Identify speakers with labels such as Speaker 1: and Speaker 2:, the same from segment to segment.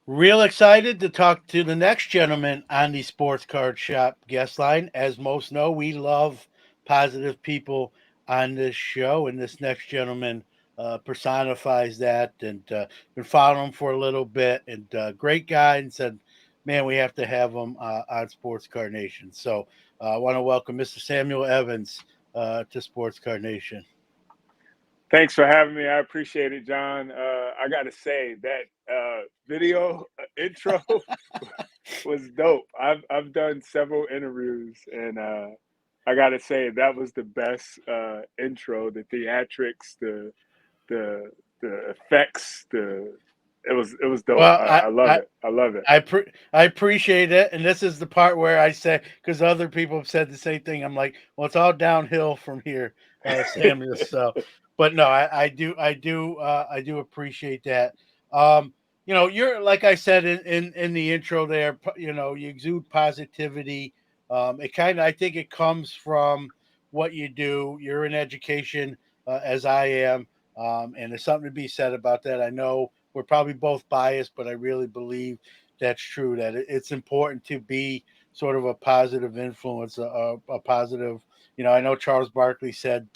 Speaker 1: Real excited to talk to the next gentleman on the Sports Card Shop guest line. As most know, we love positive people on this show, and this next gentleman personifies that. And been following him for a little bit, and great guy, and said, "Man, we have to have him on Sports Card Nation." So I want to welcome Mr. Samuel Evans to Sports Card Nation.
Speaker 2: Thanks for having me. I appreciate it, John. I got to say that video intro was dope. I've done several interviews, and I got to say that was the best intro. The theatrics, the the effects, the it was dope.
Speaker 1: Well,
Speaker 2: I love it. I love it.
Speaker 1: I appreciate it, and this is the part where I say, because other people have said the same thing. I'm like, well, it's all downhill from here, Samuel. So, but no, I do appreciate that. Um, you're like I said in the intro there. You exude positivity. It kind of I think it comes from what you do. You're in education, as I am, and there's something to be said about that. I know we're probably both biased, but I really believe that's true. That it's important to be sort of a positive influence, a positive. I know Charles Barkley said,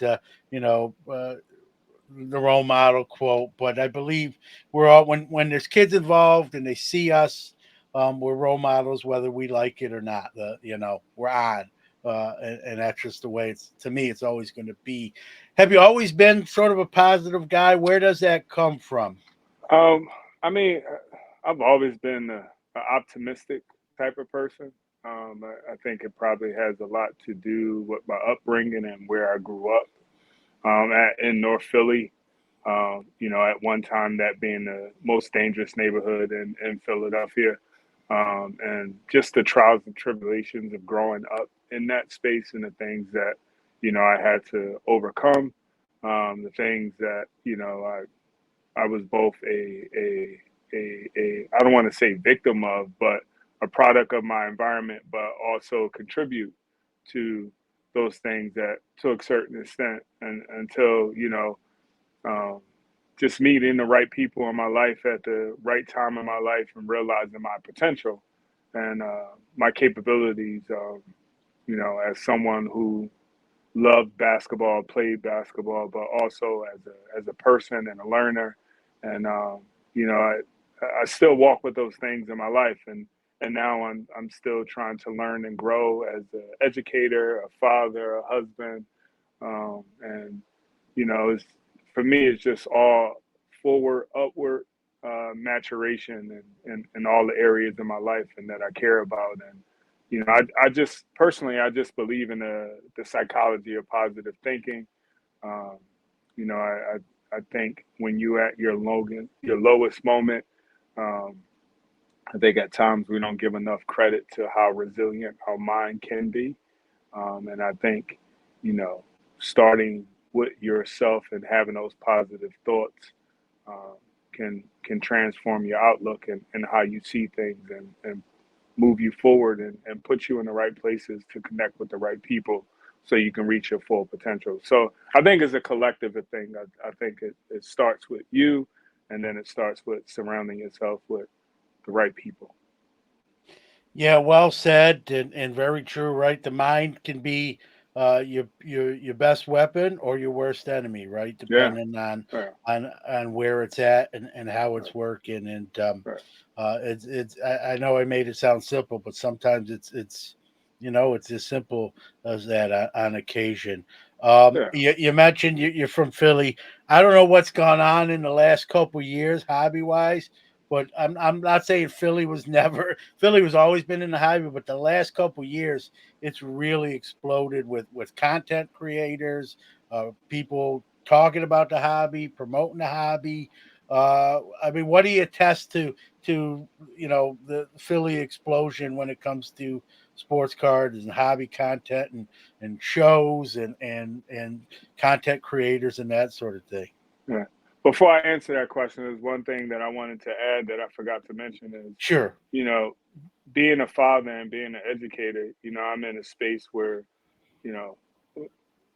Speaker 1: the role model quote, but I believe we're all when there's kids involved and they see us, we're role models whether we like it or not. We're on. And that's just the way it's to me. It's always going to be. Have you always been sort of a positive guy? Where does that come from?
Speaker 2: Um, I mean, I've always been a optimistic type of person. I think it probably has a lot to do with my upbringing and where I grew up in North Philly. At one time that being the most dangerous neighborhood in Philadelphia, and just the trials and tribulations of growing up in that space and the things that I had to overcome, the things that I was both a I don't want to say victim of, but a product of my environment, but also contribute to those things that to a certain extent, and until um, just meeting the right people in my life at the right time in my life and realizing my potential and my capabilities. As someone who loved basketball, played basketball, but also as a person and a learner. And you know, I still walk with those things in my life, and now I'm still trying to learn and grow as an educator, a father, a husband, and it's for me it's just all forward, upward maturation in all the areas of my life and that I care about. And I just personally, I just believe in the psychology of positive thinking. Um, I think when you at your lowest moment, um, I think at times we don't give enough credit to how resilient our mind can be. And I think, you know, starting with yourself and having those positive thoughts um, can transform your outlook and how you see things and move you forward and put you in the right places to connect with the right people so you can reach your full potential. So I think it's a collective thing. I think it starts with you, and then it starts with surrounding yourself with the right people.
Speaker 1: Yeah, well said, and very true. Right, the mind can be your best weapon or your worst enemy. Right,
Speaker 2: Yeah,
Speaker 1: depending on
Speaker 2: yeah,
Speaker 1: where it's at and how
Speaker 2: right,
Speaker 1: it's working. And
Speaker 2: right.
Speaker 1: I know I made it sound simple, but sometimes it's as simple as that on occasion.
Speaker 2: Yeah.
Speaker 1: You mentioned you're from Philly. I don't know what's gone on in the last couple years, hobby wise, but I'm not saying Philly was never Philly was always been in the hobby, but the last couple years it's really exploded with content creators, people talking about the hobby, promoting the hobby. I mean, what do you attest to the Philly explosion when it comes to sports cards and hobby content and shows and content creators and that sort of thing?
Speaker 2: Yeah. Before I answer that question, there's one thing that I wanted to add that I forgot to mention is,
Speaker 1: Sure.
Speaker 2: you know, being a father and being an educator, I'm in a space where, you know,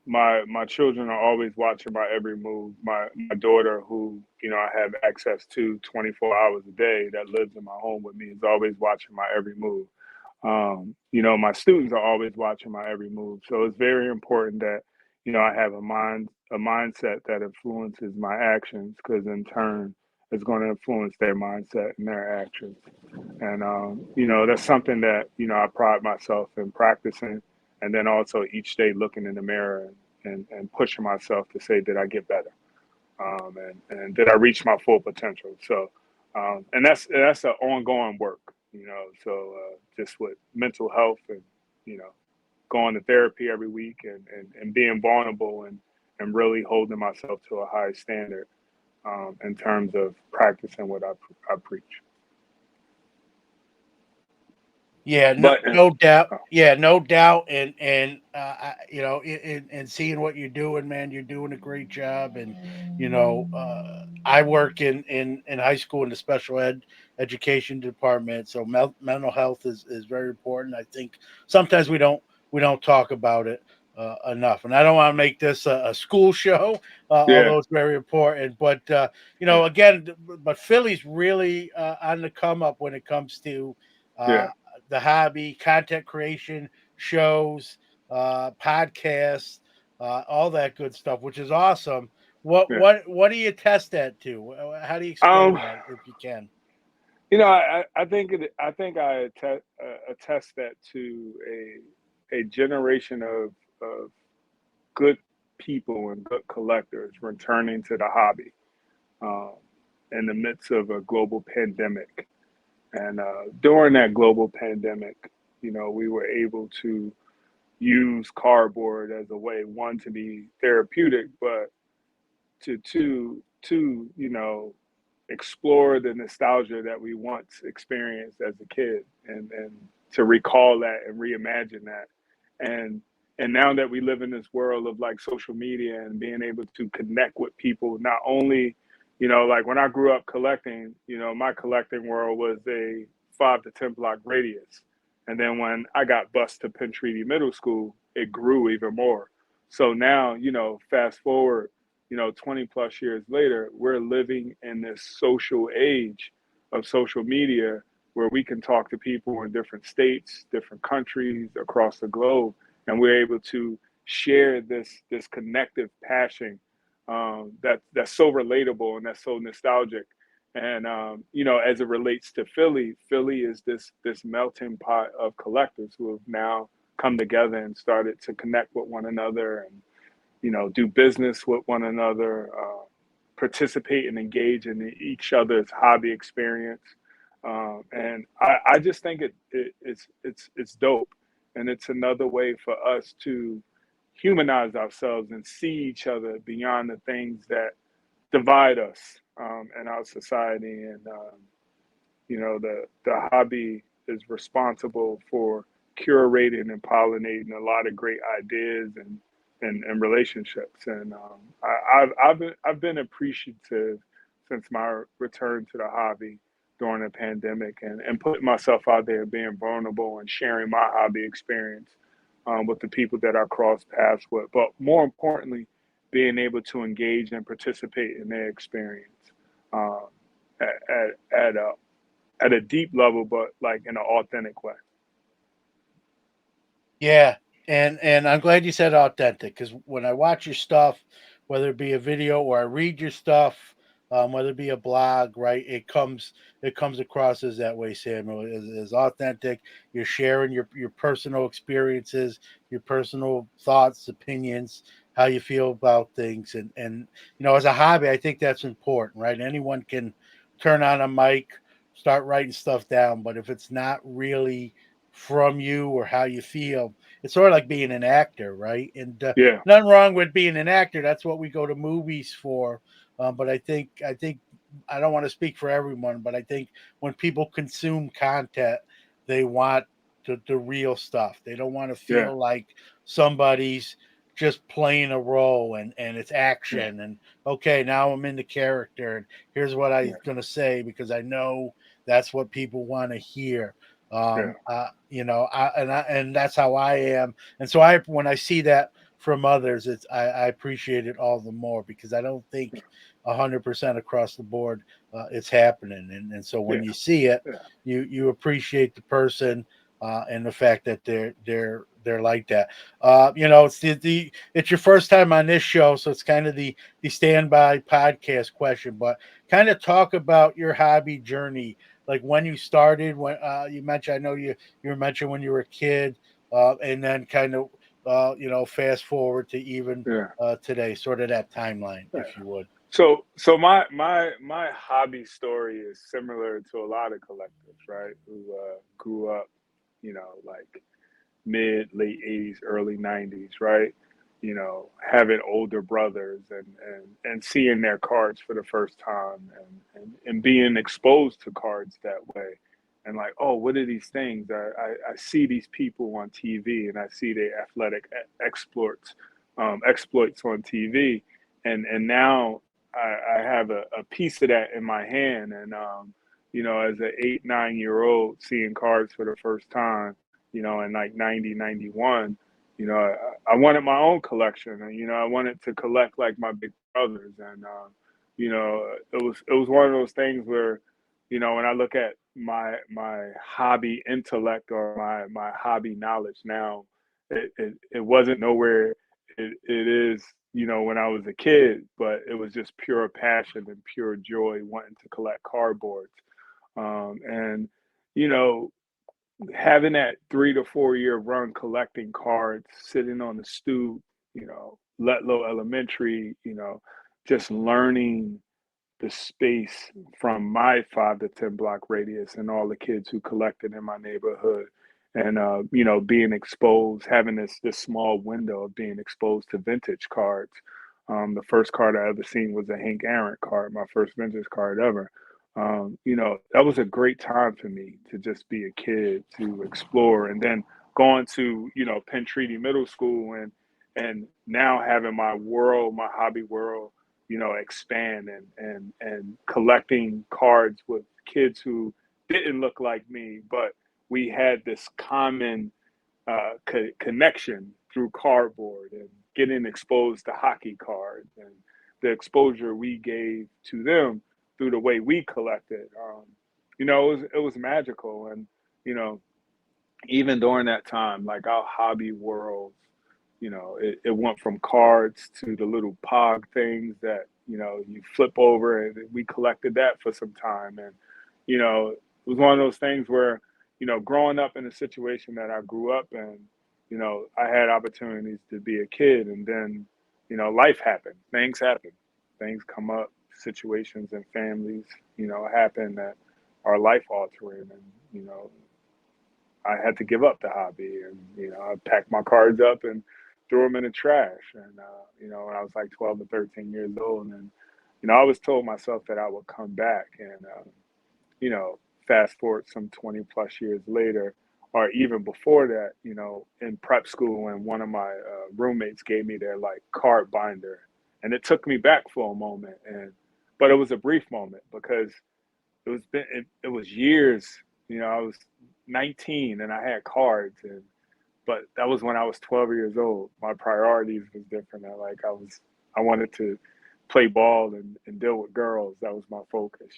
Speaker 2: my children are always watching my every move. My daughter, who I have access to 24 hours a day, that lives in my home with me, is always watching my every move. My students are always watching my every move. So it's very important that I have a mindset that influences my actions, because in turn it's going to influence their mindset and their actions. And that's something that I pride myself in practicing, and then also each day looking in the mirror and pushing myself to say, did I get better? And did I reach my full potential? So, and that's an ongoing work, So just with mental health, and going to therapy every week, and being vulnerable, and really holding myself to a high standard, in terms of practicing what I preach.
Speaker 1: Yeah, no,
Speaker 2: But
Speaker 1: no doubt.
Speaker 2: uh,
Speaker 1: Yeah, no doubt. And and seeing what you're doing, man, you're doing a great job. And I work in high school in the special education department, so mental health is very important. I think sometimes we don't talk about it enough. And I don't want to make this a school show,
Speaker 2: yeah,
Speaker 1: although it's very important. But
Speaker 2: yeah,
Speaker 1: again, but Philly's really on the come up when it comes to.
Speaker 2: yeah,
Speaker 1: Uh, the hobby, content creation, shows, podcasts, all that good stuff, which is awesome. What
Speaker 2: yeah.
Speaker 1: what what do you test that to? How do you explain
Speaker 2: Um,
Speaker 1: that if you can?
Speaker 2: I think I attest that to a generation of good people and good collectors returning to the hobby, um, in the midst of a global pandemic. And during that global pandemic, we were able to use cardboard as a way, one, to be therapeutic, but to two, explore the nostalgia that we once experienced as a kid, and to recall that and reimagine that. And now that we live in this world of like social media and being able to connect with people, not only, like when I grew up collecting, my collecting world was a 5 to 10 block radius. And then when I got bused to Penn Treaty Middle School, it grew even more. So now, fast forward, 20 plus years later, we're living in this social age of social media, where we can talk to people in different states, different countries across the globe, and we're able to share this connective passion, that's so relatable and that's so nostalgic. And as it relates to Philly, Philly is this melting pot of collectors who have now come together and started to connect with one another, and do business with one another, participate and engage in each other's hobby experience. And I just think it's dope, and it's another way for us to humanize ourselves and see each other beyond the things that divide us, in our society. And the hobby is responsible for curating and pollinating a lot of great ideas and relationships. And I've been appreciative since my return to the hobby during the pandemic, and putting myself out there, being vulnerable and sharing my hobby experience, with the people that I cross paths with. But more importantly, being able to engage and participate in their experience, um, at a deep level, but like in an authentic way.
Speaker 1: Yeah, and I'm glad you said authentic, because when I watch your stuff, whether it be a video or I read your stuff, whether it be a blog, right, it comes across as that way, Samuel, as authentic. You're sharing your personal experiences, your personal thoughts, opinions, how you feel about things, and as a hobby, I think that's important, right? Anyone can turn on a mic, start writing stuff down, but if it's not really from you or how you feel. It's sort of like being an actor, right? And
Speaker 2: Yeah,
Speaker 1: nothing wrong with being an actor. That's what we go to movies for. But I think I don't want to speak for everyone, but I think when people consume content, they want the real stuff. They don't want to
Speaker 2: yeah,
Speaker 1: feel like somebody's just playing a role and it's
Speaker 2: yeah,
Speaker 1: action and okay, now I'm in the character and here's what I'm
Speaker 2: yeah,
Speaker 1: gonna say because I know that's what people want to hear.
Speaker 2: yeah,
Speaker 1: And that's how I am. And so when I see that from others, I appreciate it all the more because I don't think 100% across the board it's happening, and so when
Speaker 2: Yeah,
Speaker 1: you see it,
Speaker 2: yeah,
Speaker 1: you appreciate the person and the fact that they're like that. It's it's your first time on this show, so it's kind of the standby podcast question, but kind of talk about your hobby journey, like when you started. When you mentioned, I know you mentioned when you were a kid, and then kind of fast forward to even
Speaker 2: yeah.
Speaker 1: today, sort of that timeline, if you would.
Speaker 2: So my hobby story is similar to a lot of collectives, right? Who grew up, like mid late '80s, early '90s, right? Having older brothers and seeing their cards for the first time and being exposed to cards that way. And like, oh, what are these things? I see these people on TV and I see their athletic exploits on TV. And now I have a piece of that in my hand. And, as an 8, 9 year old seeing cards for the first time, in like 90, 91, I wanted my own collection, and I wanted to collect like my big brothers, and it was one of those things where, when I look at my hobby intellect or my hobby knowledge now, it wasn't nowhere it is, when I was a kid, but it was just pure passion and pure joy wanting to collect cardboards, and you know having that 3 to 4 year run collecting cards, sitting on the stoop, Letlow Elementary, just learning the space from my 5 to 10 block radius and all the kids who collected in my neighborhood. And being exposed, having this small window of being exposed to vintage cards. The first card I ever seen was a Hank Aaron card, my first vintage card ever. That was a great time for me to just be a kid, to explore, and then going to Penn Treaty Middle School, and now having my hobby world, expand and collecting cards with kids who didn't look like me, but we had this common connection through cardboard and getting exposed to hockey cards and the exposure we gave to them through the way we collected. It was magical, and you know, even during that time, like our hobby world, it went from cards to the little pog things that you flip over, and we collected that for some time, and it was one of those things where growing up in a situation that I grew up in, I had opportunities to be a kid, and then life happened, things come up, situations and families happen that are life altering, and I had to give up the hobby, and I packed my cards up and threw them in the trash. And when I was like 12 or 13 years old, and I always told myself that I would come back. And you know, fast forward some 20 plus years later, or even before that, in prep school, when one of my roommates gave me their like card binder, and it took me back for a moment, but it was a brief moment because it was years. I was 19 and I had cards, but that was when I was 12 years old. My priorities was different. I wanted to play ball and deal with girls. That was my focus.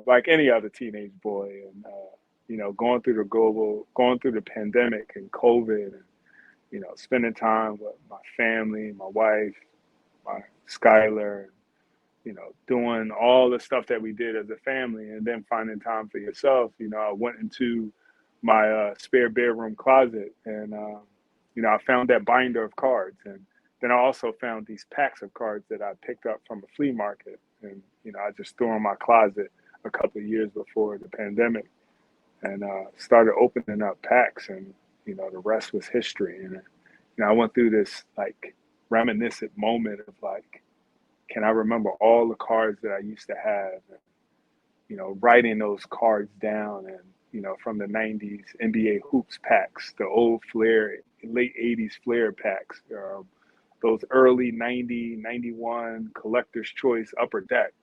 Speaker 2: Like any other teenage boy, and going through the pandemic and COVID, and spending time with my family, my wife, my Skylar, doing all the stuff that we did as a family, and then finding time for yourself. I went into my spare bedroom closet, and I found that binder of cards, and then I also found these packs of cards that I picked up from a flea market, and I just threw in my closet a couple of years before the pandemic, and started opening up packs, and the rest was history. And I went through this like reminiscent moment of like, can I remember all the cards that I used to have, and, writing those cards down, and, from the 90s NBA hoops packs, the old Flair, late 80s Flair packs, those early 90, 91 collector's choice upper deck.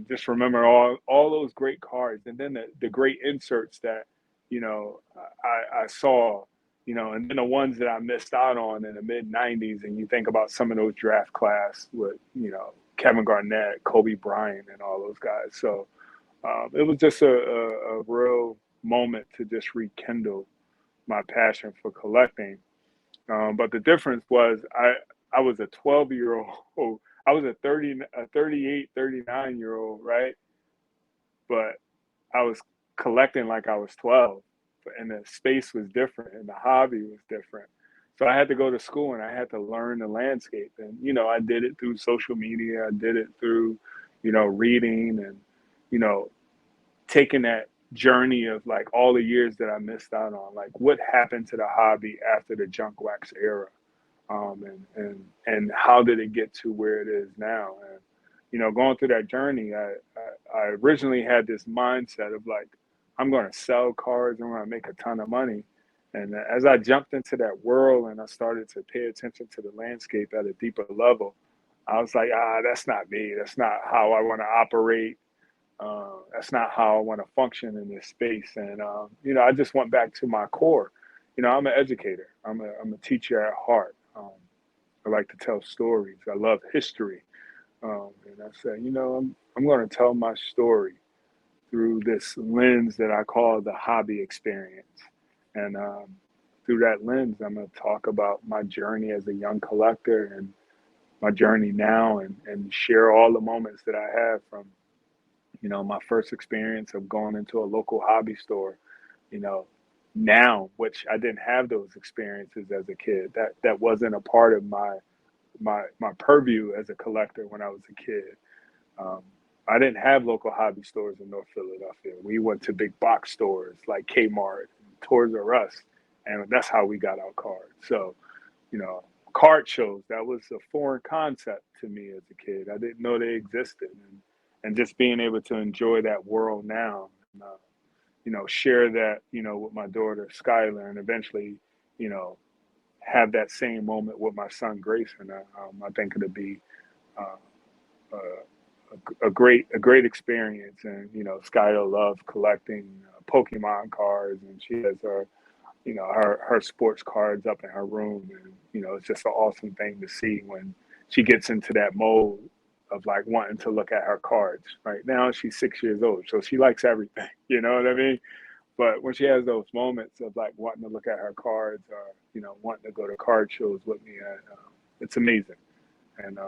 Speaker 2: Just remember all those great cards, and then the great inserts that, I saw, and then the ones that I missed out on in the mid '90s, and you think about some of those draft class with, Kevin Garnett, Kobe Bryant, and all those guys. So it was just a real moment to just rekindle my passion for collecting. But the difference was I was a 12-year old, I was a 38, 39-year old, right? But I was collecting like I was 12, and the space was different and the hobby was different. So I had to go to school and I had to learn the landscape. And, I did it through social media. I did it through, reading and, you know, taking that journey of like all the years that I missed out on, like what happened to the hobby after the junk wax era, and how did it get to where it is now? And going through that journey, I originally had this mindset of like, I'm going to sell cards, I'm going to make a ton of money. And as I jumped into that world and I started to pay attention to the landscape at a deeper level, I was like, that's not me. That's not how I want to operate. That's not how I want to function in this space. And I just went back to my core. I'm an educator. I'm a teacher at heart. I like to tell stories. I love history. And I said, I'm going to tell my story through this lens that I call the hobby experience. And through that lens, I'm going to talk about my journey as a young collector and my journey now, and share all the moments that I have from my first experience of going into a local hobby store, you know, now, which I didn't have those experiences as a kid. That wasn't a part of my purview as a collector when I was a kid. Um, I didn't have local hobby stores in North Philadelphia. We went to big box stores like Kmart, Toys R Us, and that's how we got our cards. So, you know, card shows, that was a foreign concept to me as a kid. I didn't know they existed. And just being able to enjoy that world now, and, share that, with my daughter Skylar, and eventually, you know, have that same moment with my son Grayson. I think it'll be uh, a great experience. And Skylar loves collecting Pokemon cards, and she has her sports cards up in her room, and it's just an awesome thing to see when she gets into that mode of like wanting to look at her cards. Right now she's 6 years old, so she likes everything. You know what I mean? But when she has those moments of like wanting to look at her cards, or wanting to go to card shows with me, it's amazing. And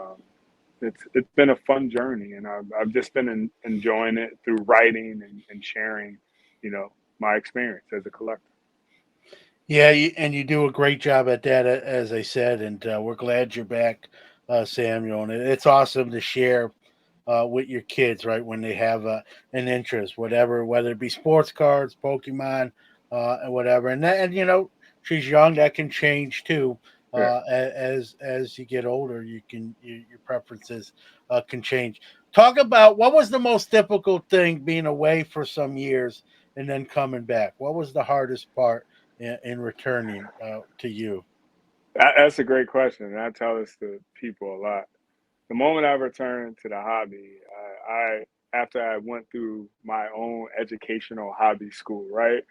Speaker 2: it's been a fun journey, and I've just been enjoying it through writing and sharing, you know, my experience as a collector.
Speaker 1: Yeah, and you do a great job at that, as I said, and we're glad you're back, Samuel. And it's awesome to share with your kids, right, when they have an interest, whether it be sports cards, Pokemon, and whatever. And she's young; that can change too.
Speaker 2: Yeah.
Speaker 1: As you get older, your preferences can change. Talk about what was the most difficult thing being away for some years and then coming back. What was the hardest part in returning to you?
Speaker 2: That's a great question, and I tell this to people a lot. The moment I returned to the hobby, I after I went through my own educational hobby school, right,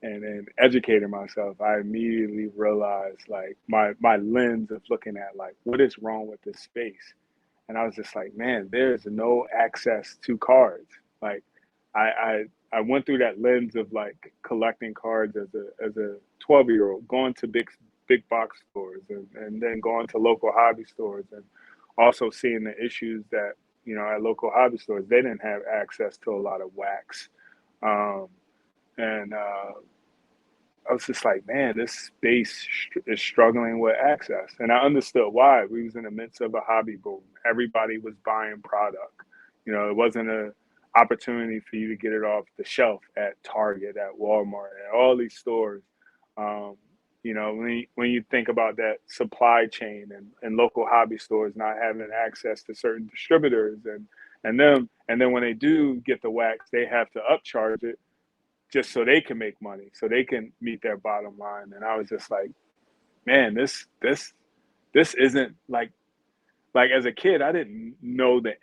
Speaker 2: and then educated myself, I immediately realized like my lens of looking at like what is wrong with this space, and I was just like, man, there's no access to cards. Like, I went through that lens of like collecting cards as a 12-year old, going to big box stores, and then going to local hobby stores, and also seeing the issues that at local hobby stores they didn't have access to a lot of wax, um, and I was just like, man, this space is struggling with access, and I understood why. We was in the midst of a hobby boom. Everybody was buying product. It wasn't a opportunity for you to get it off the shelf at Target, at Walmart, at all these stores. Um, when you think about that supply chain, and local hobby stores not having access to certain distributors, and then when they do get the wax, they have to upcharge it just so they can make money, so they can meet their bottom line. And I was just like, man, this isn't like as a kid, I didn't know the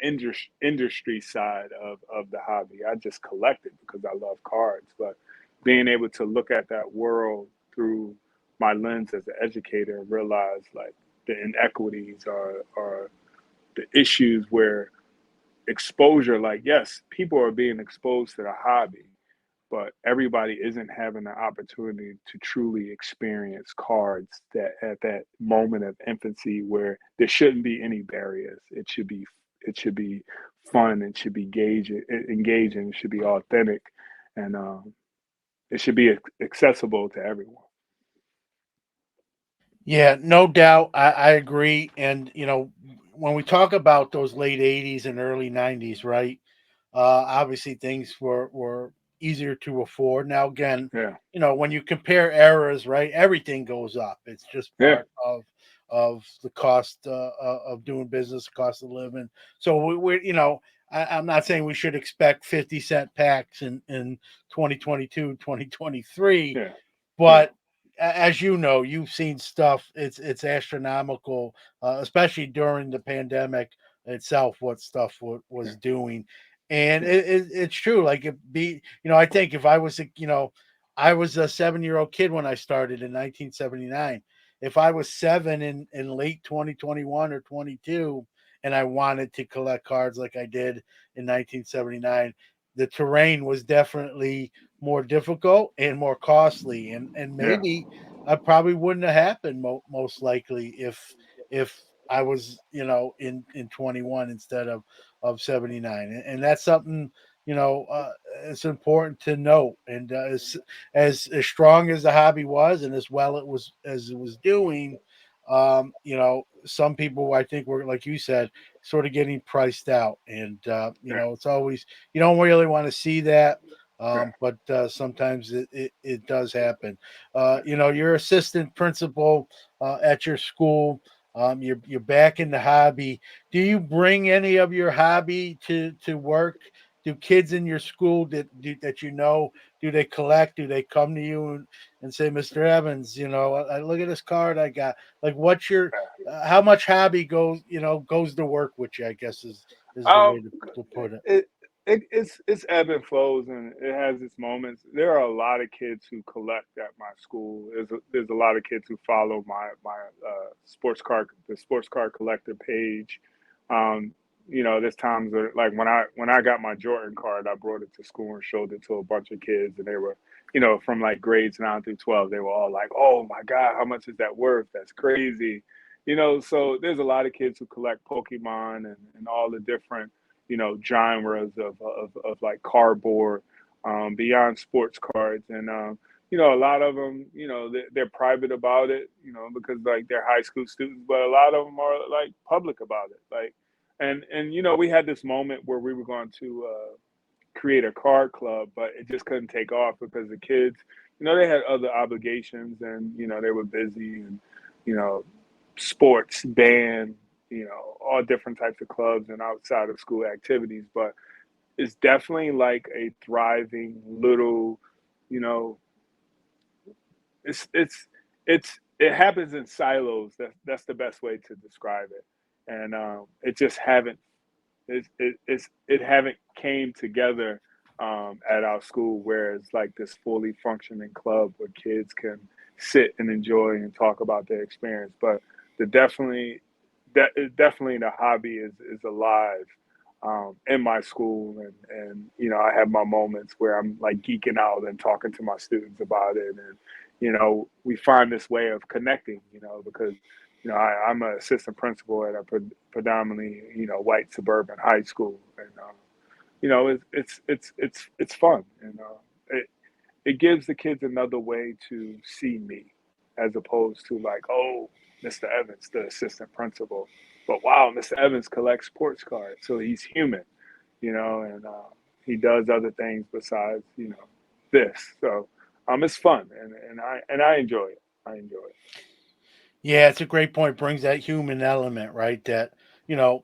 Speaker 2: industry side of the hobby. I just collected because I love cards. But being able to look at that world through my lens as an educator and realize like the inequities or the issues where exposure, like, yes, people are being exposed to the hobby, but everybody isn't having the opportunity to truly experience cards that at that moment of infancy where there shouldn't be any barriers. It should be fun. It should be engaging. It should be authentic, and it should be accessible to everyone.
Speaker 1: Yeah, no doubt. I agree. And when we talk about those late '80s and early '90s, right? Obviously, things were easier to afford. Now, again,
Speaker 2: Yeah,
Speaker 1: when you compare eras, right, everything goes up. It's just
Speaker 2: yeah,
Speaker 1: part of the cost of doing business, cost of living. So I'm not saying we should expect 50-cent packs in 2022, 2023,
Speaker 2: yeah, yeah,
Speaker 1: but as you know, you've seen stuff. It's astronomical, especially during the pandemic itself. What stuff
Speaker 2: yeah,
Speaker 1: was doing, and
Speaker 2: yeah,
Speaker 1: it's true. Like I think if I was I was a 7-year old kid when I started in 1979. If I was seven in late 2021 or 22, and I wanted to collect cards like I did in 1979, the terrain was definitely more difficult and more costly, and
Speaker 2: yeah,
Speaker 1: maybe I probably wouldn't have happened most likely if I was in 21 instead of 79, and that's something it's important to note. And as strong as the hobby was and as well it was as it was doing, some people I think were, like you said, sort of getting priced out, and
Speaker 2: yeah,
Speaker 1: it's always, you don't really want to see that,
Speaker 2: yeah,
Speaker 1: but sometimes it does happen. Your assistant principal at your school, you're back in the hobby. Do you bring any of your hobby to work? Do kids in your school that do they collect? Do they come to you and say, Mr. Evans, I look at this card I got. Like, what's your how much hobby goes to work with you? I guess is the
Speaker 2: yeah.
Speaker 1: way to put it.
Speaker 2: It, it's ebb and flows, and it has its moments. There are a lot of kids who collect at my school. There's a lot of kids who follow the sports card collector page. Um, there's times where, like, when I got my Jordan card, I brought it to school and showed it to a bunch of kids, and they were, from like grades 9 through 12. They were all like, "Oh my God, how much is that worth? That's crazy." So there's a lot of kids who collect Pokemon and all the different genres of like cardboard, beyond sports cards, and a lot of them, they're private about it, because like they're high school students, but a lot of them are like public about it, like, and we had this moment where we were going to create a card club, but it just couldn't take off because the kids, they had other obligations, and they were busy, and you know sports, band, all different types of clubs and outside of school activities. But it's definitely like a thriving little, you know, it happens in silos. That's the best way to describe it. And it just haven't it haven't came together at our school where it's like this fully functioning club where kids can sit and enjoy and talk about their experience. But the definitely definitely the hobby is alive in my school, and I have my moments where I'm like geeking out and talking to my students about it, and we find this way of connecting, because I'm an assistant principal at a predominantly white suburban high school, and it's fun, and it gives the kids another way to see me, as opposed to like, oh, Mr. Evans, the assistant principal, but wow, Mr. Evans collects sports cards, so he's human, and he does other things besides this. So it's fun, and I enjoy it. I enjoy it.
Speaker 1: Yeah, it's a great point. Brings that human element, right? That you know,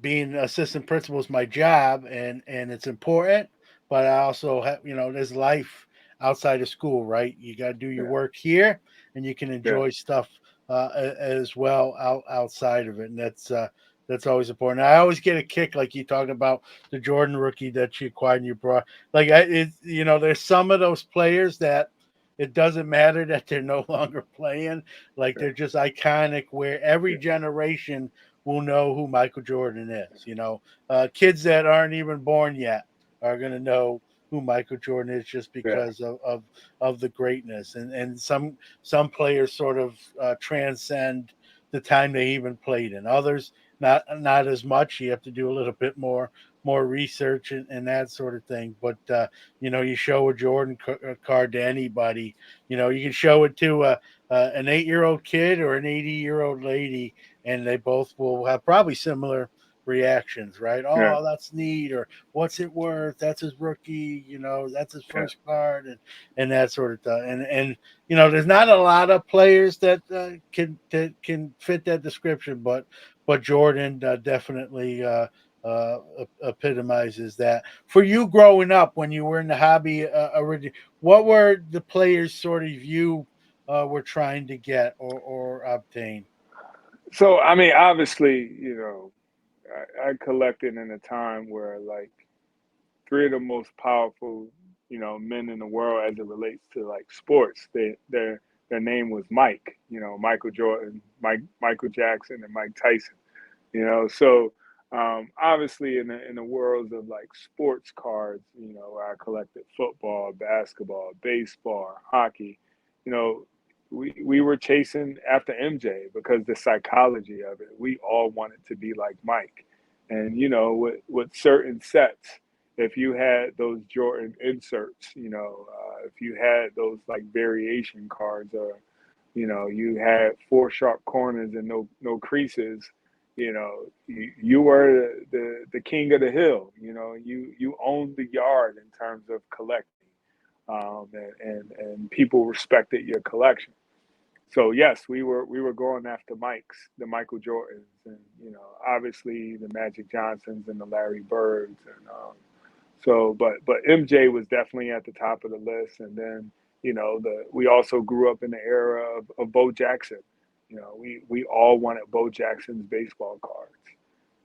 Speaker 1: being an assistant principal is my job, and it's important. But I also have, there's life outside of school, right? You got to do your
Speaker 2: Yeah,
Speaker 1: work here, and you can
Speaker 2: yeah,
Speaker 1: enjoy stuff as well outside of it, and that's always important. I always get a kick, like you talking about the Jordan rookie that you acquired and you brought. Like there's some of those players that it doesn't matter that they're no longer playing. Like
Speaker 2: Yeah,
Speaker 1: they're just iconic, where every
Speaker 2: yeah,
Speaker 1: generation will know who Michael Jordan is. Kids that aren't even born yet are going to know who Michael Jordan is just
Speaker 2: yeah,
Speaker 1: because of the greatness. And some players sort of transcend the time they even played in. Others not as much. You have to do a little bit more research and that sort of thing. But you show a Jordan card to anybody. You can show it to an 8-year-old kid or an 80-year-old lady, and they both will have probably similar reactions, right?
Speaker 2: yeah,
Speaker 1: Oh, that's neat, or what's it worth? That's his rookie, that's his
Speaker 2: yeah.
Speaker 1: first card, and that sort of thing. And there's not a lot of players that can fit that description, but Jordan definitely epitomizes that. For you growing up, when you were in the hobby originally, what were the players sort of you were trying to get or obtain?
Speaker 2: So I mean, obviously, I collected in a time where like three of the most powerful, men in the world as it relates to like sports. Their name was Mike. Michael Jordan, Michael Jackson, and Mike Tyson. So obviously in the worlds of like sports cards, where I collected football, basketball, baseball, hockey, you know, we were chasing after MJ because the psychology of it. We all wanted to be like Mike, and with certain sets, if you had those Jordan inserts, if you had those like variation cards, or you had four sharp corners and no creases. You were the king of the hill. You owned the yard in terms of collecting, and people respected your collection. So yes, we were going after the Michael Jordans, and obviously the Magic Johnsons and the Larry Birds, and but MJ was definitely at the top of the list, and then we also grew up in the era of Bo Jackson. We all wanted Bo Jackson's baseball cards,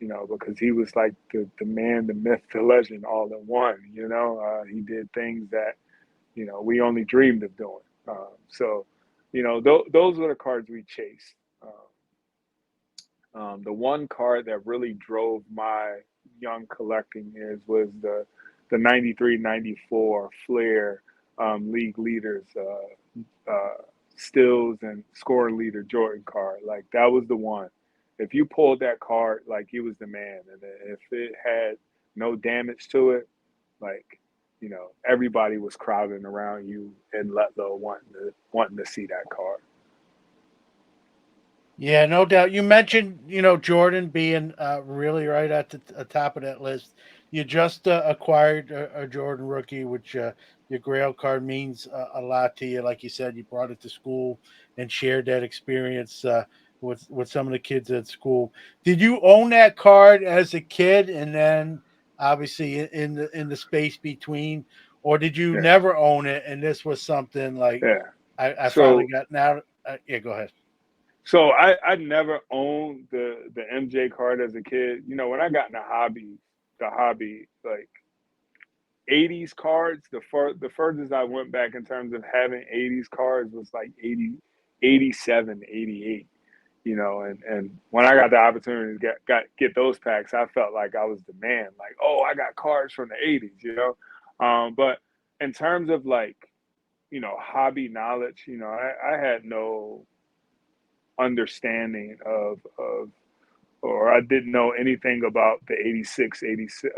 Speaker 2: because he was like the man, the myth, the legend, all in one. He did things that we only dreamed of doing. So, those were the cards we chased. The one card that really drove my young collecting years was the 93-94 Flair league leaders, stills and scoring leader Jordan card. Like that was the one. If you pulled that card, like he was the man, and if it had no damage to it, like everybody was crowding around you in Letlow wanting to see that card.
Speaker 1: Yeah, no doubt. You mentioned, Jordan being really right at the top of that list. You just acquired a Jordan rookie, which your Grail card means a lot to you. Like you said, you brought it to school and shared that experience with some of the kids at school. Did you own that card as a kid, and then obviously in the space between, or did you
Speaker 2: Yeah,
Speaker 1: never own it? And this was something like
Speaker 2: yeah.
Speaker 1: I finally
Speaker 2: So
Speaker 1: got now. Yeah, go ahead.
Speaker 2: So I never owned the MJ card as a kid. When I got in the hobby like 80s cards, the furthest I went back in terms of having 80s cards was like 80, 87, 88. And when I got the opportunity to get those packs, I felt like I was the man. Like, oh, I got cards from the 80s. But in terms of like, hobby knowledge, I had no understanding of or I didn't know anything about the 86 86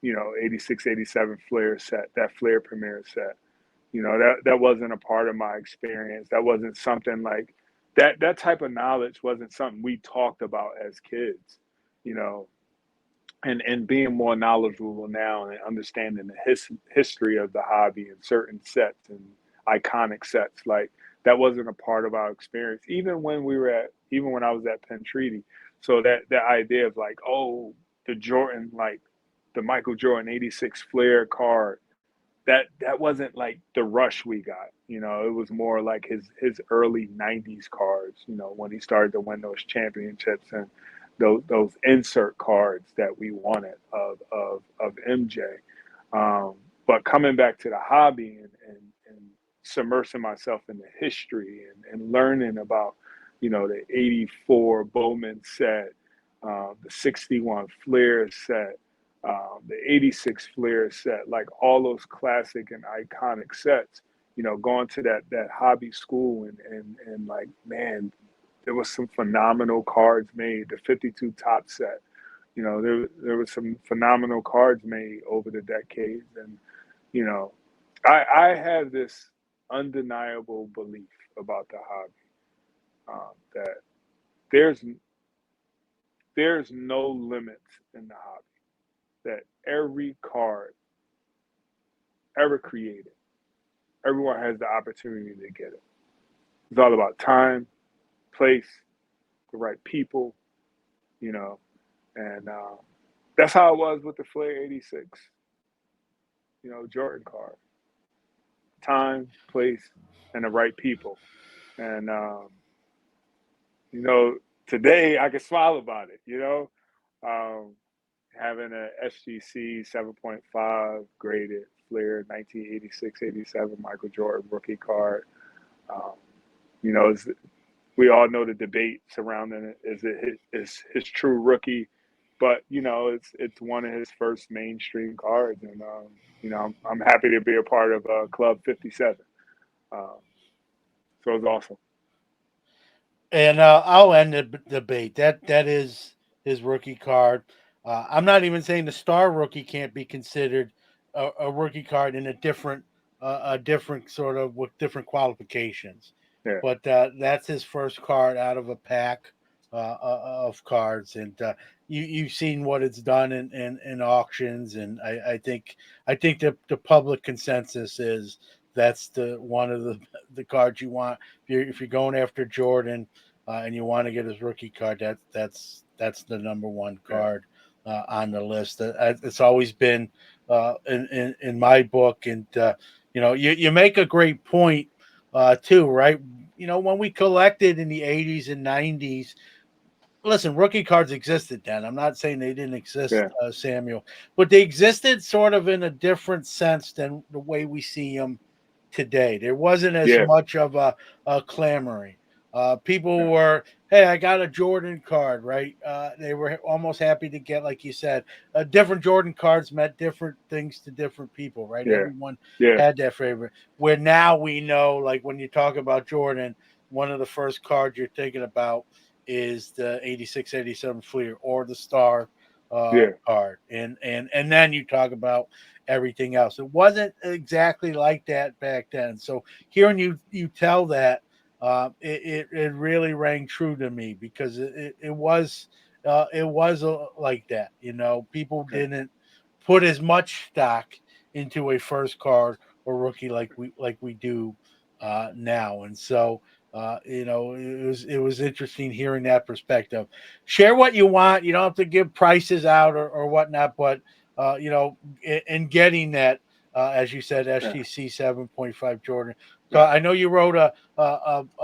Speaker 2: 86 87 Flair set, that Flair premiere set. That wasn't a part of my experience. That wasn't something like that type of knowledge wasn't something we talked about as kids. you know and being more knowledgeable now and understanding the history of the hobby and certain sets and iconic sets, like that wasn't a part of our experience even when I was at Penn Treaty. So that idea of like, oh, the Jordan, like the Michael Jordan 86 Flair card, that wasn't like the rush we got. It was more like his early 90s cards, when he started to win those championships, and those insert cards that we wanted of MJ. But coming back to the hobby and submersing myself in the history and learning about, the 84 Bowman set, the 61 Fleer set, the 86 Fleer set, like all those classic and iconic sets, going to that hobby school and like, man, there was some phenomenal cards made, the 52 Top set. There was some phenomenal cards made over the decades. And, you know, I have this undeniable belief about the hobby, that there's there's no limits in the hobby. That every card ever created, everyone has the opportunity to get it. It's all about time, place, the right people, you know, and that's how it was with the Flair '86, Jordan card. Time, place, and the right people. And you know, today I can smile about it. Um, having a SGC 7.5 graded Fleer 1986-87 Michael Jordan rookie card. Um, we all know the debate surrounding it. Is it his true rookie? But it's one of his first mainstream cards, and I'm happy to be a part of Club 57. Um, so it's awesome.
Speaker 1: And I'll end the debate. That is his rookie card. I'm not even saying the star rookie can't be considered a rookie card in a different sort of with different qualifications.
Speaker 2: Yeah,
Speaker 1: But that's his first card out of a pack of cards, and you've seen what it's done in auctions, and I think the public consensus is that's the one of the cards you want if you're going after Jordan, and you want to get his rookie card. That's the number one
Speaker 2: yeah,
Speaker 1: card on the list. It's always been in my book, and you make a great point too, right? When we collected in the '80s and '90s, listen, rookie cards existed then. I'm not saying they didn't exist,
Speaker 2: yeah,
Speaker 1: Samuel, but they existed sort of in a different sense than the way we see them today. There wasn't as
Speaker 2: yeah,
Speaker 1: much of a clamoring. People
Speaker 2: yeah,
Speaker 1: were, hey, I got a Jordan card, right? They were almost happy to get, like you said, different Jordan cards meant different things to different people, right?
Speaker 2: yeah,
Speaker 1: Everyone
Speaker 2: yeah,
Speaker 1: had their favorite. Where now we know, like when you talk about Jordan, one of the first cards you're thinking about is the 86 87 Fleer or the Star
Speaker 2: yeah,
Speaker 1: card. And then you talk about everything else. It wasn't exactly like that back then. So hearing you tell that, it really rang true to me because it was like that. People
Speaker 2: yeah,
Speaker 1: didn't put as much stock into a first card or rookie like we do now, and so it was interesting hearing that perspective. Share what you want. You don't have to give prices out or whatnot, but in getting that, as you said,
Speaker 2: yeah,
Speaker 1: SGC 7.5 Jordan. So
Speaker 2: yeah,
Speaker 1: I know you wrote a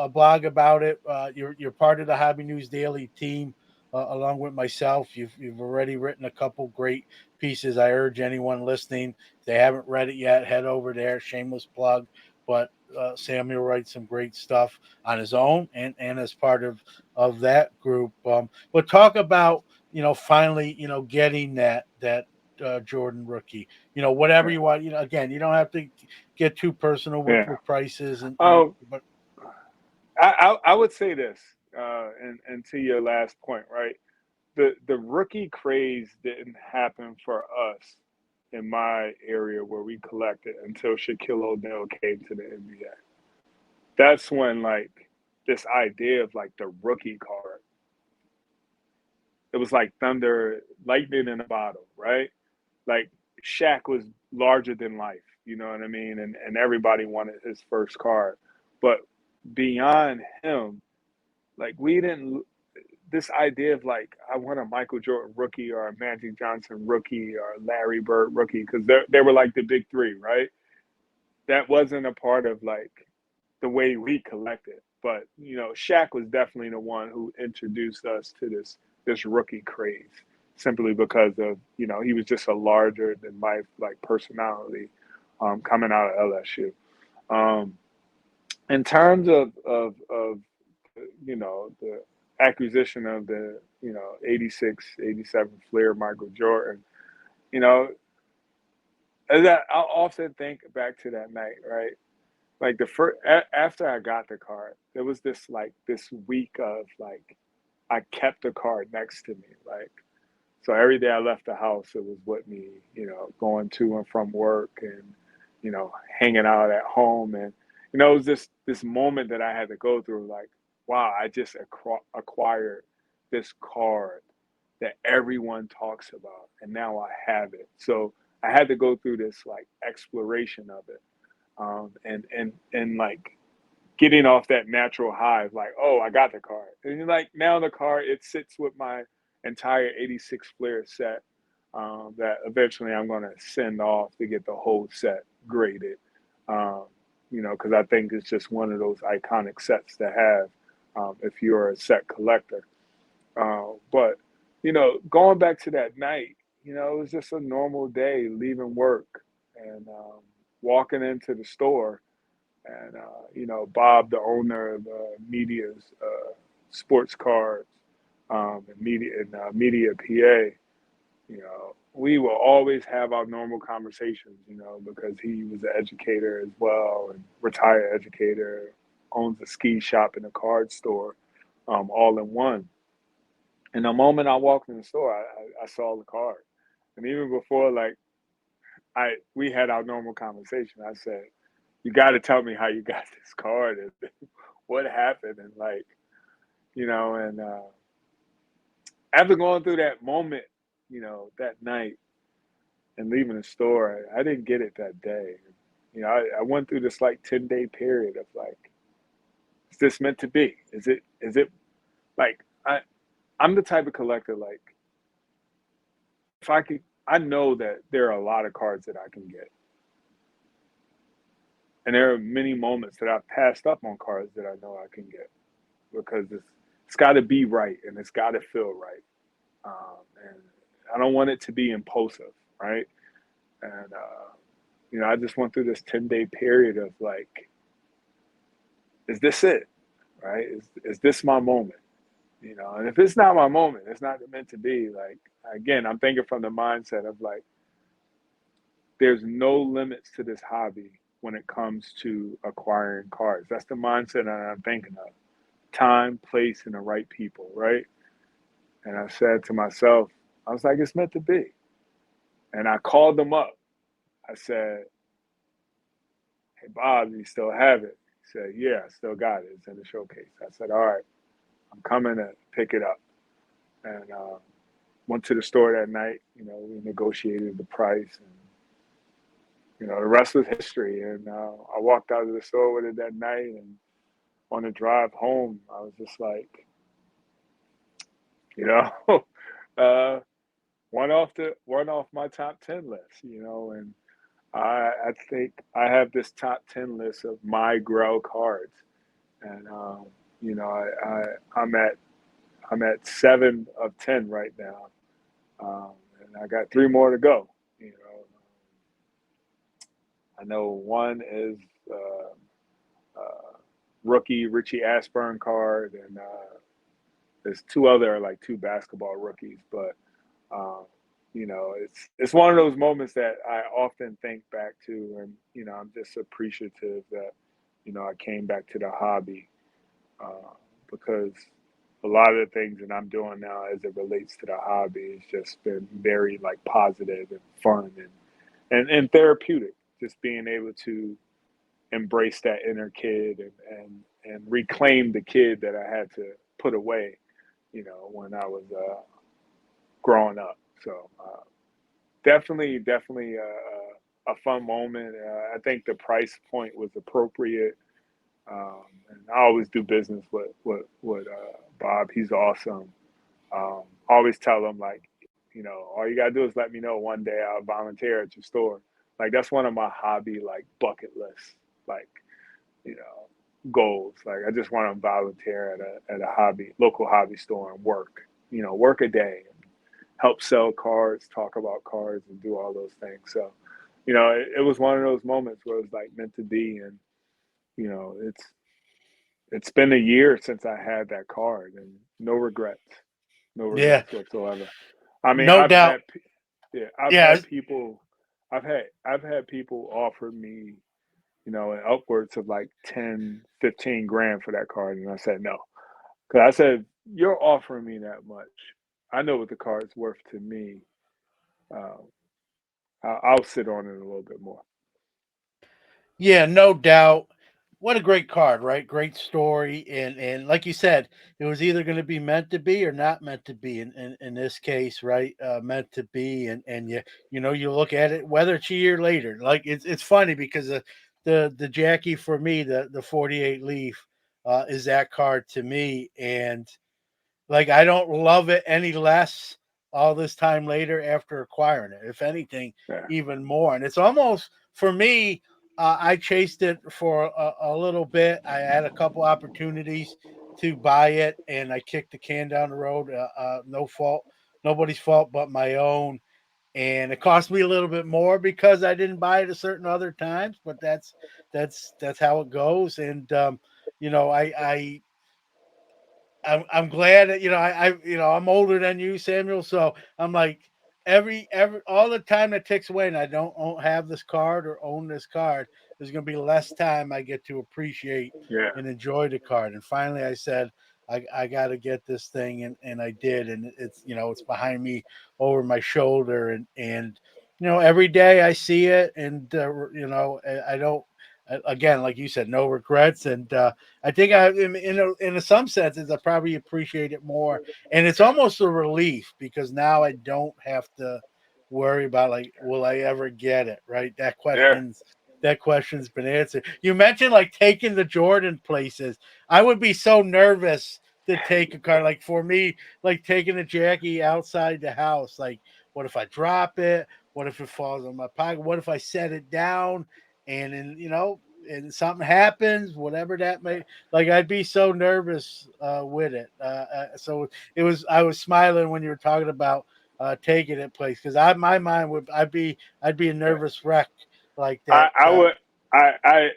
Speaker 1: blog about it. You're part of the Hobby News Daily team, along with myself. You've already written a couple great pieces. I urge anyone listening, if they haven't read it yet, head over there. Shameless plug, but Samuel writes some great stuff on his own and as part of that group. But talk about finally getting that Jordan rookie. Whatever
Speaker 2: yeah,
Speaker 1: you want. Again, you don't have to get too personal with,
Speaker 2: yeah.
Speaker 1: with prices and
Speaker 2: Um,
Speaker 1: but
Speaker 2: I would say this, and to your last point, right? The rookie craze didn't happen for us in my area where we collected until Shaquille O'Neal came to the NBA. That's when like this idea of like the rookie card, it was like thunder, lightning in a bottle, right? Like Shaq was larger than life, you know what I mean? And everybody wanted his first card. But beyond him, like we didn't this idea of like I want a Michael Jordan rookie or a Magic Johnson rookie or a Larry Bird rookie because they were like the big three, right? That wasn't a part of like the way we collected. But Shaq was definitely the one who introduced us to this rookie craze simply because of he was just a larger than life like personality coming out of LSU. in terms of the acquisition of the 86, 87 Fleer Michael Jordan, you know, I often think back to that night, right? Like the first after I got the card, there was this week of like I kept the card next to me, like so every day I left the house, it was with me, going to and from work and hanging out at home, and it was this moment that I had to go through, like, wow, I just acquired this card that everyone talks about, and now I have it. So I had to go through this like exploration of it, and like getting off that natural high of like, oh, I got the card. And you're like, now the card, it sits with my entire 86 Flair set, that eventually I'm going to send off to get the whole set graded. Um, because I think it's just one of those iconic sets to have, if you're a set collector. But, going back to that night, it was just a normal day leaving work and walking into the store, and Bob, the owner of Media's sports cards, and Media PA. We will always have our normal conversations. Because he was an educator as well, and retired educator, owns a ski shop and a card store, all in one. And the moment I walked in the store, I saw the card, and even before like we had our normal conversation, I said, you got to tell me how you got this card and what happened, and like, and after going through that moment, that night and leaving the store, I didn't get it that day. I went through this like 10-day period of like, is this meant to be? Is it like I'm the type of collector, like, if I could, I know that there are a lot of cards that I can get, and there are many moments that I've passed up on cards that I know I can get, because it's got to be right and it's got to feel right. And I don't want it to be impulsive, right? And I just went through this 10-day period of like, is this it? Right? Is this my moment? And if it's not my moment, it's not meant to be. Like, again, I'm thinking from the mindset of like, there's no limits to this hobby when it comes to acquiring cards. That's the mindset that I'm thinking of. Time, place, and the right people, right? And I said to myself, I was like, it's meant to be. And I called them up. I said, hey, Bob, do you still have it? He said, yeah, I still got it. It's in the showcase. I said, all right, I'm coming to pick it up. And went to the store that night. We negotiated the price, and the rest was history. And I walked out of the store with it that night, and on the drive home, I was just like, you know, uh, one off my top 10 list. And I think I have this top 10 list of my Grell cards, and I'm at 7 of 10 right now, and I got 3 more to go. You know, I know one is rookie Richie Ashburn card, and there's two other like two basketball rookies. But it's one of those moments that I often think back to, and I'm just appreciative that I came back to the hobby, because a lot of the things that I'm doing now as it relates to the hobby has just been very like positive and fun, and therapeutic. Just being able to embrace that inner kid, and reclaim the kid that I had to put away, when I was growing up. So definitely a fun moment. I think the price point was appropriate. And I always do business with Bob. He's awesome. I always tell him like, all you gotta do is let me know one day I'll volunteer at your store. Like, that's one of my hobby like bucket lists, like, you know, goals. Like, I just want to volunteer at a local hobby store and work a day and help sell cards, talk about cards, and do all those things. So, it was one of those moments where it was like meant to be, and it's it's been a year since I had that card, and no regrets, no
Speaker 1: Yeah,
Speaker 2: regrets whatsoever. I mean,
Speaker 1: no doubt.
Speaker 2: I've
Speaker 1: Yeah,
Speaker 2: had people, I've had people offer me, you know, upwards of like 10, 15 grand for that card, and I said no, because I said you're offering me that much. I know what the card's worth to me. Uh, I'll sit on it a little bit more.
Speaker 1: yeah, no doubt. What a great card, right? Great story, and like you said, it was either going to be meant to be or not meant to be. In this case, right, meant to be, and you know you look at it, whether it's a year later. Like it's funny because the Jackie for me, the 48 leaf, is that card to me, and like I don't love it any less all this time later after acquiring it. If anything,
Speaker 2: Yeah,
Speaker 1: even more. And it's almost for me. I chased it for a little bit. I had a couple opportunities to buy it, and I kicked the can down the road. No fault, nobody's fault but my own. And it cost me a little bit more because I didn't buy it at certain other times. But that's how it goes. And you know, I'm glad that I'm older than you, Samuel. So I'm like every all the time that ticks away, and I don't have this card or own this card. There's going to be less time I get to appreciate
Speaker 2: yeah,
Speaker 1: and enjoy the card. And finally, I said I got to get this thing, and I did. And it's it's behind me over my shoulder, and every day I see it, and I don't. Again, like you said, no regrets, and I think in some senses, I probably appreciate it more, and it's almost a relief because now I don't have to worry about like, will I ever get it? Right?
Speaker 2: yeah.
Speaker 1: That question's been answered. You mentioned like taking the Jordan places. I would be so nervous to take a car. Like for me, like taking a Jackie outside the house. Like, what if I drop it? What if it falls on my pocket? What if I set it down? And then and something happens, whatever that may, like I'd be so nervous with it. So I was smiling when you were talking about taking it place because my mind would I'd be a nervous wreck like that.
Speaker 2: I would I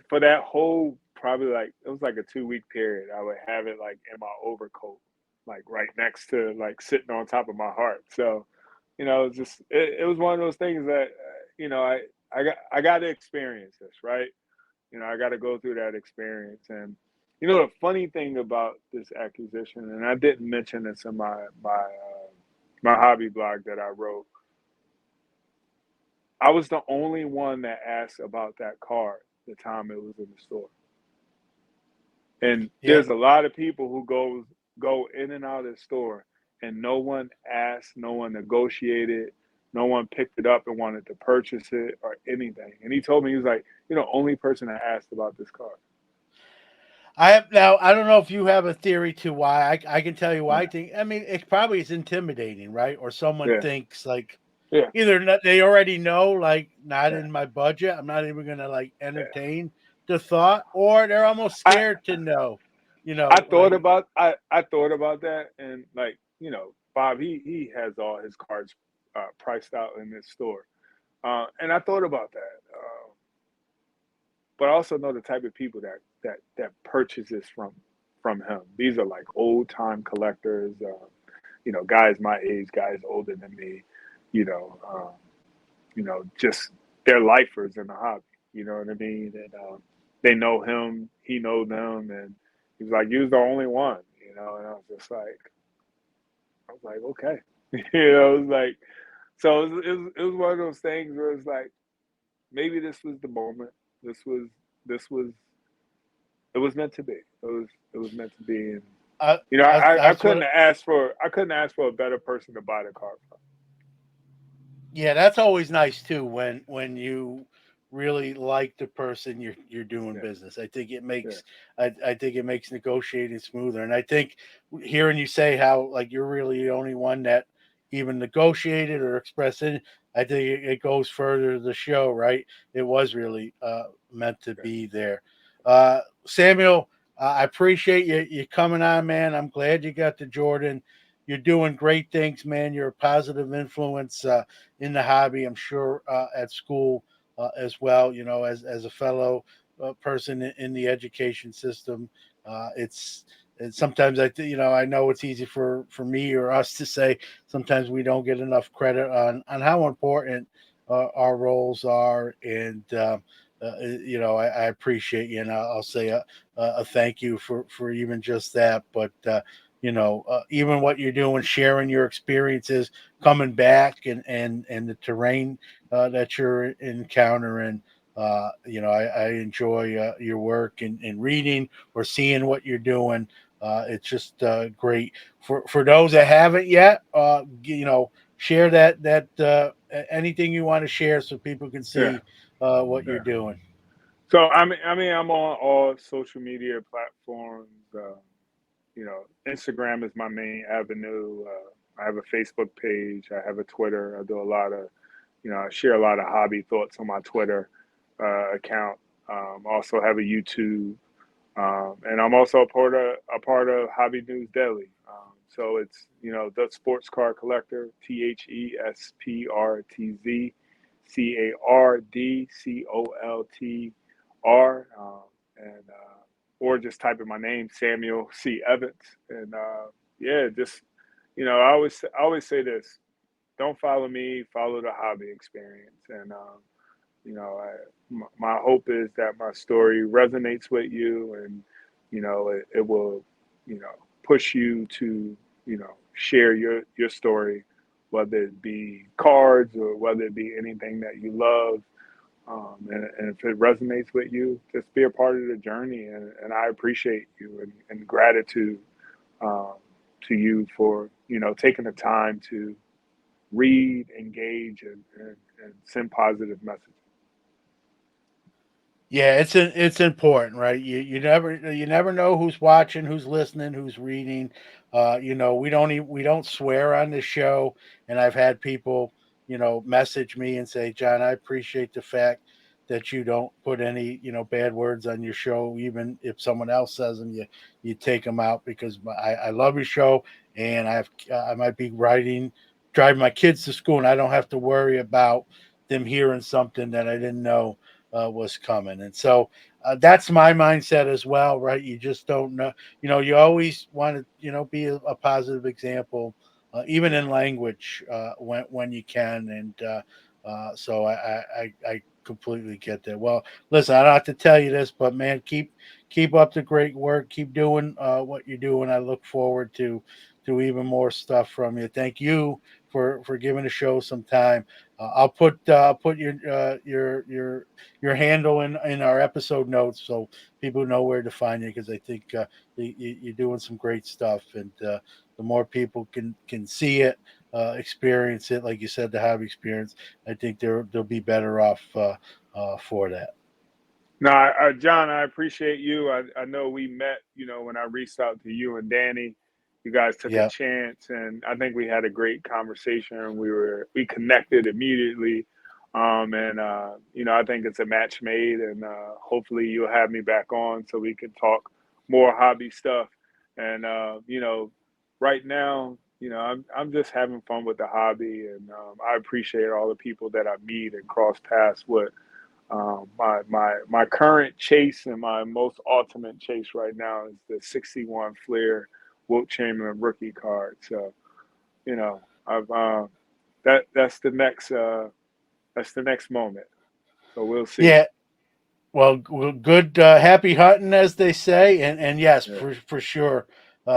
Speaker 2: for that whole probably like it was like a 2 week period. I would have it like in my overcoat, like right next to like sitting on top of my heart. So, you know, it was just it was one of those things that you know I got to experience this, right? You know, I got to go through that experience. And you know, the funny thing about this acquisition, and I didn't mention this in my hobby blog that I wrote. I was the only one that asked about that card the time it was in the store. And
Speaker 1: Yeah,
Speaker 2: there's a lot of people who go in and out of the store and no one asked, no one negotiated, no one picked it up and wanted to purchase it or anything. And he told me he was like, you know, only person that asked about this card.
Speaker 1: I have now. I don't know if you have a theory to why. I can tell you why. I
Speaker 2: Yeah,
Speaker 1: think. I mean, it probably is intimidating, right? Or someone
Speaker 2: yeah,
Speaker 1: thinks like
Speaker 2: yeah,
Speaker 1: either they already know, like not
Speaker 2: yeah,
Speaker 1: in my budget. I'm not even gonna like
Speaker 2: yeah.
Speaker 1: entertain the thought, or they're almost
Speaker 2: I
Speaker 1: scared to know. Like
Speaker 2: I thought about that, and like you know, Bob he has all his cards priced out in this store, and I thought about that. But I also know the type of people that purchases from him. These are like old time collectors, you know, guys my age, guys older than me, you know, just they're lifers in the hobby. You know what I mean? And they know him, he know them, and he's like, "You're the only one," you know. And I was just like, I was like, okay, you know, it was like, so it was one of those things where it's like maybe this was the moment. This was this was it was meant to be. It was meant to be, and you know,
Speaker 1: that's what.
Speaker 2: I couldn't ask for a better person to buy the car from.
Speaker 1: Yeah, that's always nice too when you really like the person you're doing
Speaker 2: Yeah,
Speaker 1: business. I think it
Speaker 2: yeah,
Speaker 1: makes I think it makes negotiating smoother. And I think hearing you say how like you're really the only one that even negotiated or expressed it, I think it goes further to the show, right? It was really meant to
Speaker 2: yeah.
Speaker 1: be there. Samuel, I appreciate you coming on, man. I'm glad you got to Jordan. You're doing great things, man. You're a positive influence. In the hobby. I'm sure at school as well. As a fellow person in the education system. It's sometimes I know it's easy for me or us to say sometimes we don't get enough credit on how important our roles are, and I appreciate you, and I'll say a thank you for even just that. But even what you're doing, sharing your experiences, coming back, and the terrain that you're encountering. I enjoy your work and reading or seeing what you're doing. It's just great for those that haven't yet. Share that anything you want to share so people can
Speaker 2: Yeah,
Speaker 1: see what you're
Speaker 2: yeah.
Speaker 1: doing.
Speaker 2: So I mean, I'm on all social media platforms. Instagram is my main avenue. I have a Facebook page. I have a Twitter. I do a lot of, I share a lot of hobby thoughts on my Twitter account. Also have a YouTube, and I'm also a part of Hobby News Daily. So it's the Sports Car Collector, THESPRTZCARDCOLTR, and or just type in my name, Samuel C. Evans, and yeah, just I always say this: don't follow me, follow the hobby experience, and my hope is that my story resonates with you, and it will push you to share your story, whether it be cards or whether it be anything that you love. And if it resonates with you, just be a part of the journey. And I appreciate you, and gratitude um, to you for taking the time to read, engage, and send positive messages.
Speaker 1: Yeah, it's important, right? You never know who's watching, who's listening, who's reading. We don't swear on the show, and I've had people message me and say, John, I appreciate the fact that you don't put any bad words on your show, even if someone else says them, you take them out because I love your show, and I might be driving my kids to school, and I don't have to worry about them hearing something that I didn't know was coming. And so that's my mindset as well, right? You just don't know. You always want to, be a positive example, even in language when you can. And so I completely get that. Well, listen, I don't have to tell you this, but man, keep up the great work. Keep doing what you're doing. I look forward to even more stuff from you. Thank you for giving the show some time. I'll put your handle in our episode notes so people know where to find you, because I think you're doing some great stuff, and the more people can see it, experience it, like you said, the hobby experience, I think they'll be better off for that.
Speaker 2: No, John, I appreciate you. I know we met, when I reached out to you and Danny. You guys took a
Speaker 1: Yeah.
Speaker 2: chance, and I think we had a great conversation. We connected immediately, and I think it's a match made. And hopefully, you'll have me back on so we can talk more hobby stuff. And right now, I'm just having fun with the hobby, and I appreciate all the people that I meet and cross paths with. My current chase and my most ultimate chase right now is the 61 Fleer Wilt Chamberlain rookie card. So I've that's the next moment. So we'll see.
Speaker 1: Yeah. Well, good, happy hunting, as they say, and yes,
Speaker 2: Yeah,
Speaker 1: for sure,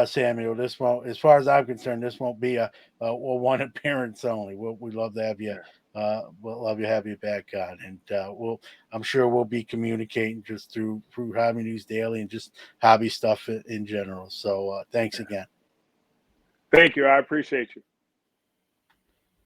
Speaker 1: Samuel. This won't, as far as I'm concerned, this won't be a one appearance only. We love to have you.
Speaker 2: yeah,
Speaker 1: We'll love to have you back on, and I'm sure we'll be communicating just through Hobby News Daily and just hobby stuff in general. So thanks
Speaker 2: yeah.
Speaker 1: again.
Speaker 2: Thank you. I appreciate you.